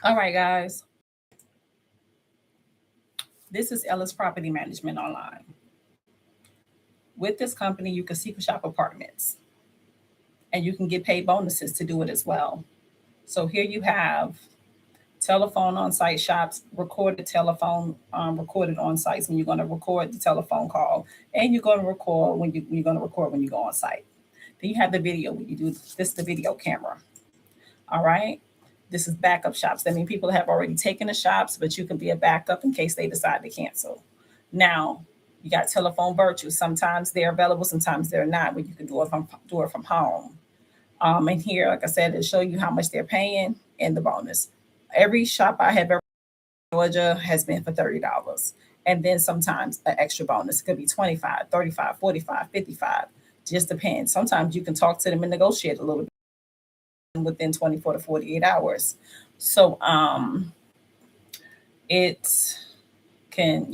All right, guys. This is Ellis Property Management Online. With this company, you can secret shop apartments and you can get paid bonuses to do it as well. So here you have telephone on-site shops, recorded telephone, recorded on-sites when you're going to record the telephone call, and you're going to record when you're going to record when you go on site. Then you have the video when you do this, the video camera. All right. This is backup shops. That means people have already taken the shops, but you can be a backup in case they decide to cancel. Now, you got telephone virtual. Sometimes they're available, sometimes they're not, but you can do it from home. And here, like I said, it'll show you how much they're paying and the bonus. Every shop I have ever in Georgia has been for $30. And then sometimes an extra bonus. It could be 25, 35, 45, 55. Just depends. Sometimes you can talk to them and negotiate a little bit within 24 to 48 hours. So it can,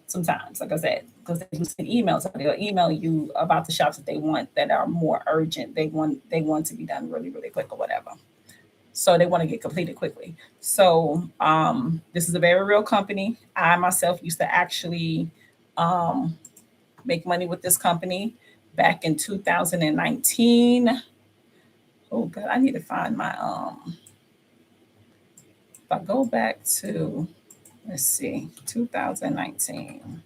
sometimes, like I said, because they send emails, they'll email you about the shops that they want that are more urgent. They want to be done really, really quick or whatever. So they want to get completed quickly. So this is a very real company. I myself used to actually make money with this company back in 2019. Oh God, I need to find my if I go back to, let's see, 2019.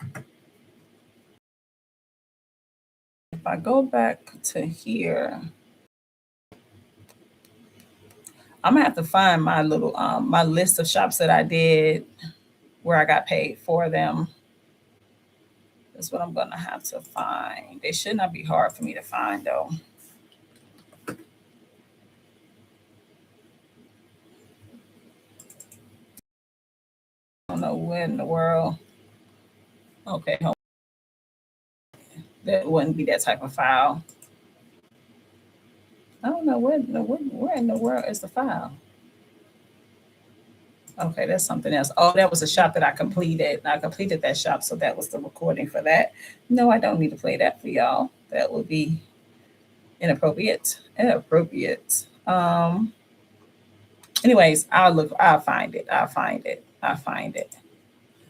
If I go back to here, I'm gonna have to find my little my list of shops that I did where I got paid for them. That's what I'm gonna have to find. It should not be hard for me to find though. I don't know where in the world. Okay, that wouldn't be that type of file. I don't know where in the world is the file. Okay, that's something else. Oh, that was a shop that I completed. I completed that shop, so that was the recording for that. No, I don't need to play that for y'all. That would be inappropriate. Anyways, I'll find it.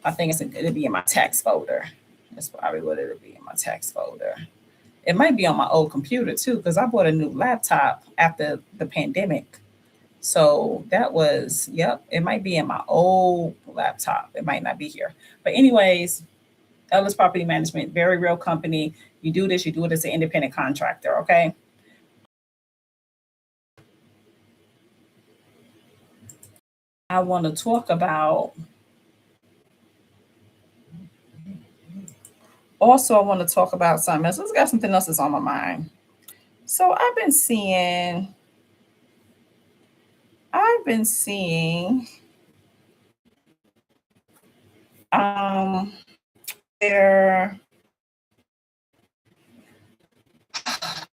I think it'll be in my tax folder. That's probably what it'll be, in my tax folder. It might be on my old computer too, because I bought a new laptop after the pandemic. So that was, it might be in my old laptop. It might not be here. But anyways, Ellis Property Management, very real company. You do it as an independent contractor, okay? I want to talk about, also, I want to talk about something else. Let's got something else that's on my mind. So I've been seeing there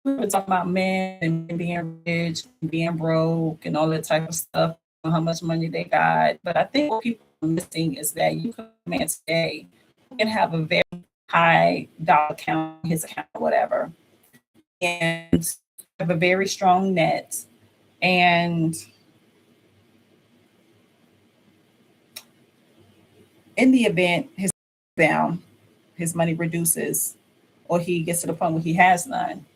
we were talking about men and being rich, and being broke, and all that type of stuff, how much money they got. But I think what people are missing is that you can man today can have a very high dollar account, his account, whatever, and have a very strong net. And in the event his money reduces, or he gets to the point where he has none,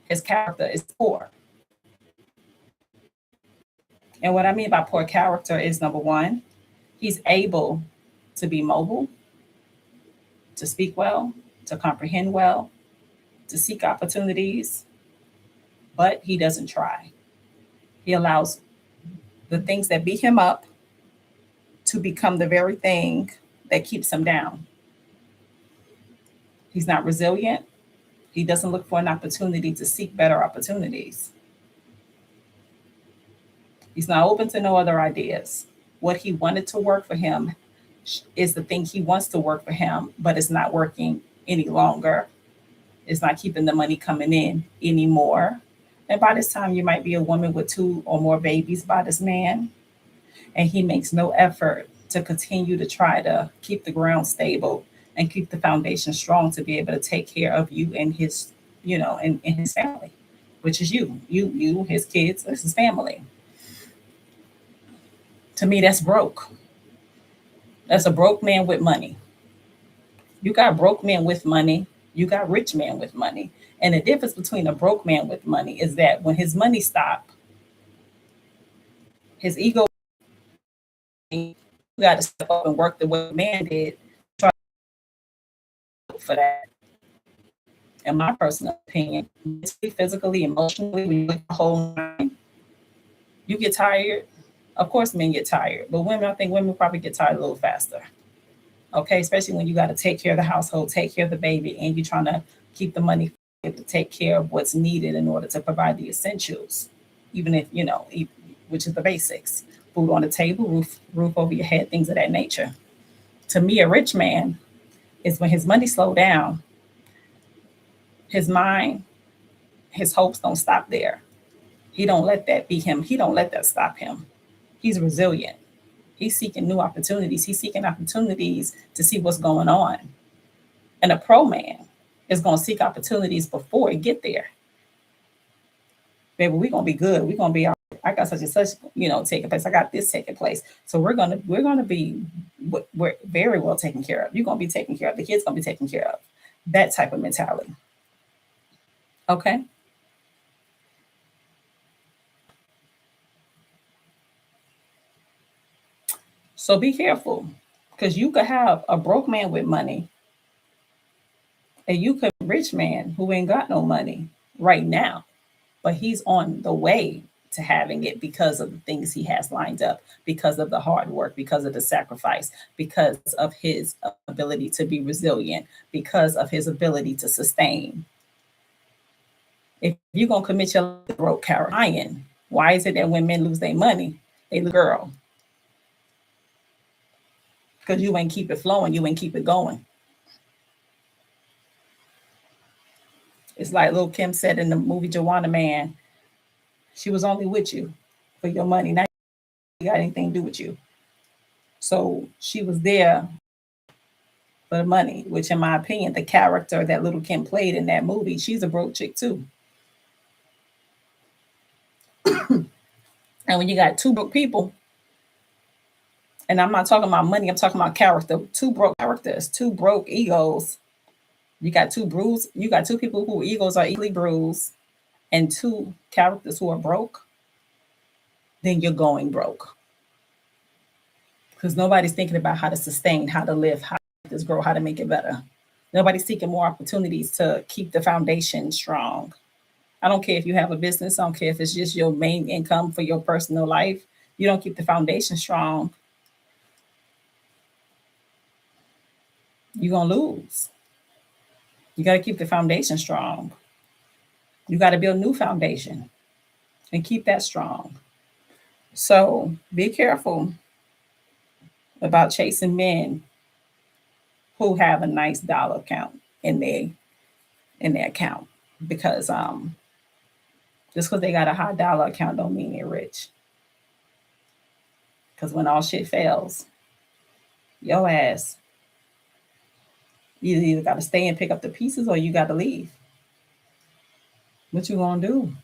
his character is poor. And what I mean by poor character is, number one, he's able to be mobile, to speak well, to comprehend well, to seek opportunities, but he doesn't try. He allows the things that beat him up to become the very thing that keeps him down. He's not resilient. He doesn't look for an opportunity to seek better opportunities. He's not open to no other ideas. What he wanted to work for him is the thing he wants to work for him, but it's not working any longer. It's not keeping the money coming in anymore. And by this time, you might be a woman with 2 or more babies by this man. And he makes no effort to continue to try to keep the ground stable and keep the foundation strong to be able to take care of you and his, and his family, which is you, his kids, his family. To me, that's broke. That's a broke man with money. You got broke men with money. You got rich men with money. And the difference between a broke man with money is that when his money stop, his ego, you got to step up and work the way the man did. Try for that. In my personal opinion, physically, emotionally, when you look at the whole nine, you get tired. Of course, men get tired, but women, I think women probably get tired a little faster. Okay, especially when you got to take care of the household, take care of the baby, and you're trying to keep the money to take care of what's needed in order to provide the essentials, even if which is the basics: food on the table, roof over your head, things of that nature. To me, a rich man is when his money slow down, his mind, his hopes don't stop there. He don't let that be him. He don't let that stop him. He's resilient. He's seeking new opportunities. He's seeking opportunities to see what's going on. And a pro man is going to seek opportunities before it get there. Baby, we're going to be good. We're going to be all right. I got such and such, taking place. I got this taking place. So we're going to be we're very well taken care of. You're going to be taken care of. The kids going to be taken care of. That type of mentality. Okay. So be careful, because you could have a broke man with money, and you could have a rich man who ain't got no money right now, but he's on the way to having it because of the things he has lined up, because of the hard work, because of the sacrifice, because of his ability to be resilient, because of his ability to sustain. If you're going to commit your life to broke character, why is it that when men lose their money, they lose girl? Because you ain't keep it flowing, you ain't keep it going. It's like Lil Kim said in the movie Joanna Man, she was only with you for your money. Now you got anything to do with you. So she was there for the money, which in my opinion, the character that Little Kim played in that movie, she's a broke chick too. And when you got two broke people, and I'm not talking about money, I'm talking about character, two broke characters, two broke egos. You got two people whose egos are equally bruised, and two characters who are broke, then you're going broke. Because nobody's thinking about how to sustain, how to live, how to make this grow, how to make it better. Nobody's seeking more opportunities to keep the foundation strong. I don't care if you have a business. I don't care if it's just your main income for your personal life. You don't keep the foundation strong, you're going to lose. You got to keep the foundation strong. You got to build new foundation and keep that strong. So be careful about chasing men who have a nice dollar account in their account, because just because they got a high dollar account don't mean they're rich. Because when all shit fails, your ass, you either got to stay and pick up the pieces or you got to leave. What you gonna do?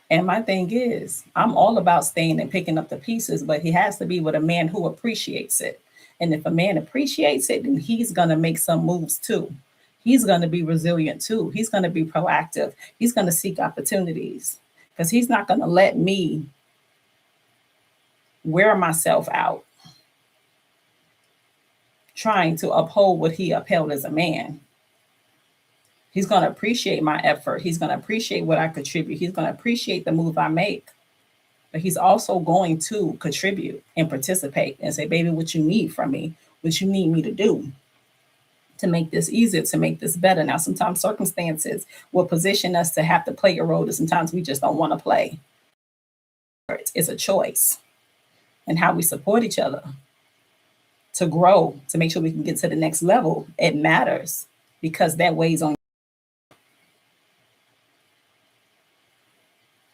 And my thing is, I'm all about staying and picking up the pieces, but he has to be with a man who appreciates it. And if a man appreciates it, then he's going to make some moves too. He's going to be resilient too. He's going to be proactive. He's going to seek opportunities, because he's not going to let me wear myself out trying to uphold what he upheld as a man. He's going to appreciate my effort. He's going to appreciate what I contribute. He's going to appreciate the move I make. But he's also going to contribute and participate and say, baby, what you need from me, what you need me to do to make this easier, to make this better. Now, sometimes circumstances will position us to have to play a role that sometimes we just don't want to play. It's a choice. And how we support each other to grow, to make sure we can get to the next level, it matters, because that weighs on.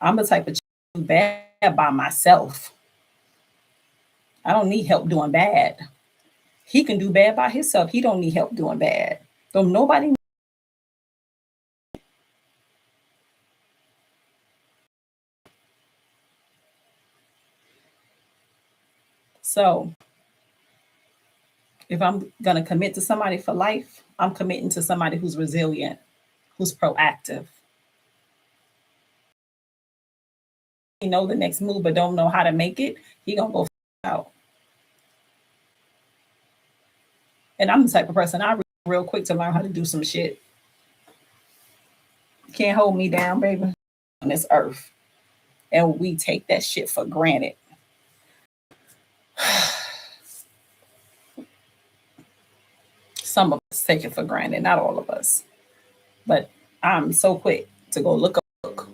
I'm the type of do bad by myself. I don't need help doing bad. He can do bad by himself. He don't need help doing bad. So nobody. So if I'm going to commit to somebody for life, I'm committing to somebody who's resilient, who's proactive. He know the next move, but don't know how to make it. He going to go out. And I'm the type of person, I real quick to learn how to do some shit. Can't hold me down, baby, on this earth. And we take that shit for granted. Some of us take it for granted, not all of us. But I'm so quick to go look up a book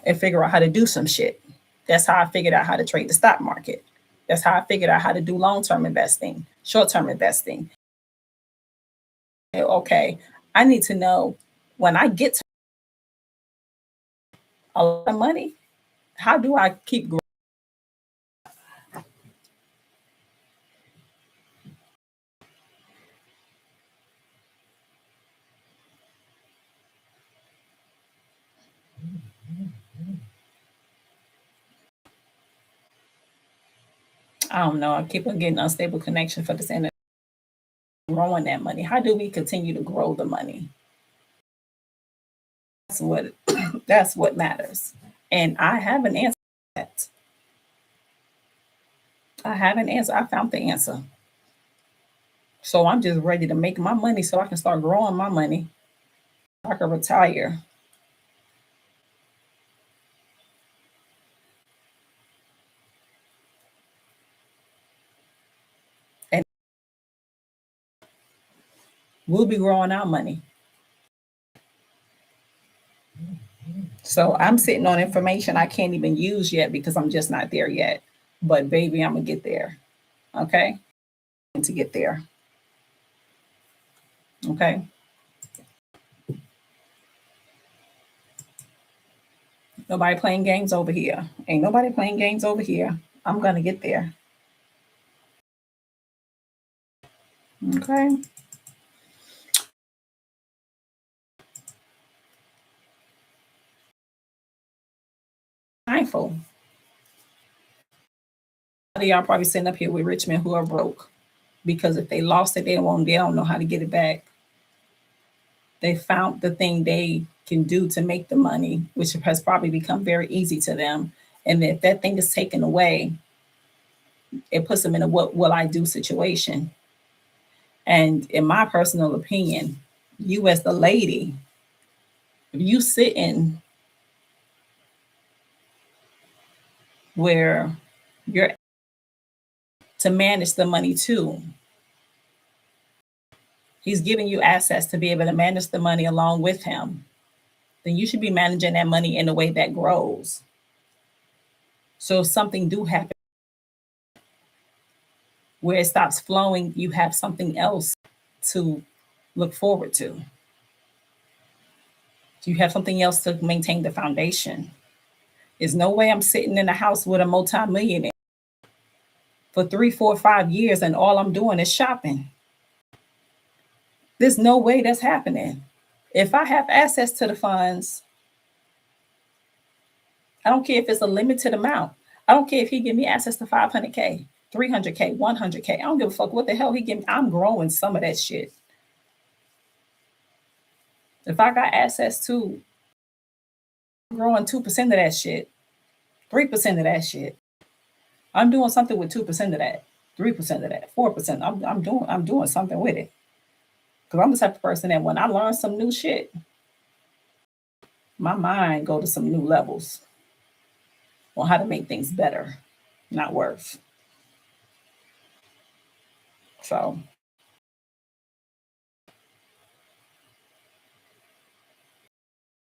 and figure out how to do some shit. That's how I figured out how to trade the stock market. That's how I figured out how to do long-term investing, short-term investing. Okay, I need to know when I get to a lot of money, how do I keep growing? I don't know. I keep on getting unstable connection for this internet. Growing that money. How do we continue to grow the money? That's what matters. And I have an answer to that. I have an answer. I found the answer. So I'm just ready to make my money so I can start growing my money. I can retire. And we'll be growing our money. So I'm sitting on information I can't even use yet because I'm just not there yet. But baby, I'm gonna get there. Okay? To get there. Okay. Nobody playing games over here. Ain't nobody playing games over here. I'm gonna get there. Okay. Mindful. A lot of y'all probably sitting up here with rich men who are broke because if they lost it, they don't know how to get it back. They found the thing they can do to make the money, which has probably become very easy to them. And if that thing is taken away, it puts them in a what will I do situation. And in my personal opinion, you as the lady, if you sitting where you're to manage the money too, he's giving you access to be able to manage the money along with him, then you should be managing that money in a way that grows. So if something do happen where it stops flowing, you have something else to look forward to. You have something else to maintain the foundation. There's no way I'm sitting in a house with a multimillionaire for 3, 4, 5 years and all I'm doing is shopping. There's no way that's happening. If I have access to the funds, I don't care if it's a limited amount. I don't care if he give me access to 500K, 300K, 100K. I don't give a fuck what the hell he give me. I'm growing some of that shit. If I got access to growing 2% of that shit, 3% of that shit, I'm doing something with 2% of that, 3% of that, 4%. I'm doing something with it. Because I'm the type of person that when I learn some new shit, my mind go to some new levels on how to make things better, not worse. So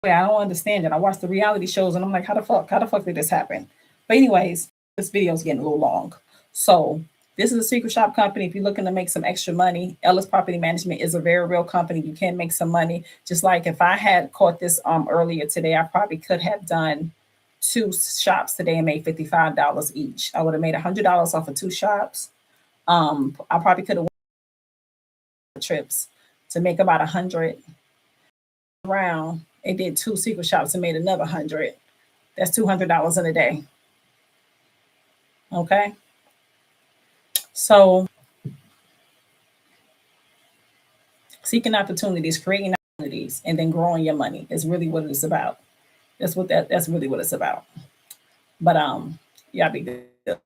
I don't understand it. I watch the reality shows and I'm like, how the fuck did this happen? But anyways, this video is getting a little long. So this is a secret shop company. If you're looking to make some extra money, Ellis Property Management is a very real company. You can make some money. Just like if I had caught this earlier today, I probably could have done 2 shops today and made $55 each. I would have made $100 off of 2 shops. I probably could have trips to make about 100 around and did 2 secret shops and made another 100. That's $200 in a day. Okay. So seeking opportunities, creating opportunities, and then growing your money is really what it's about. That's really what it's about. But y'all be good.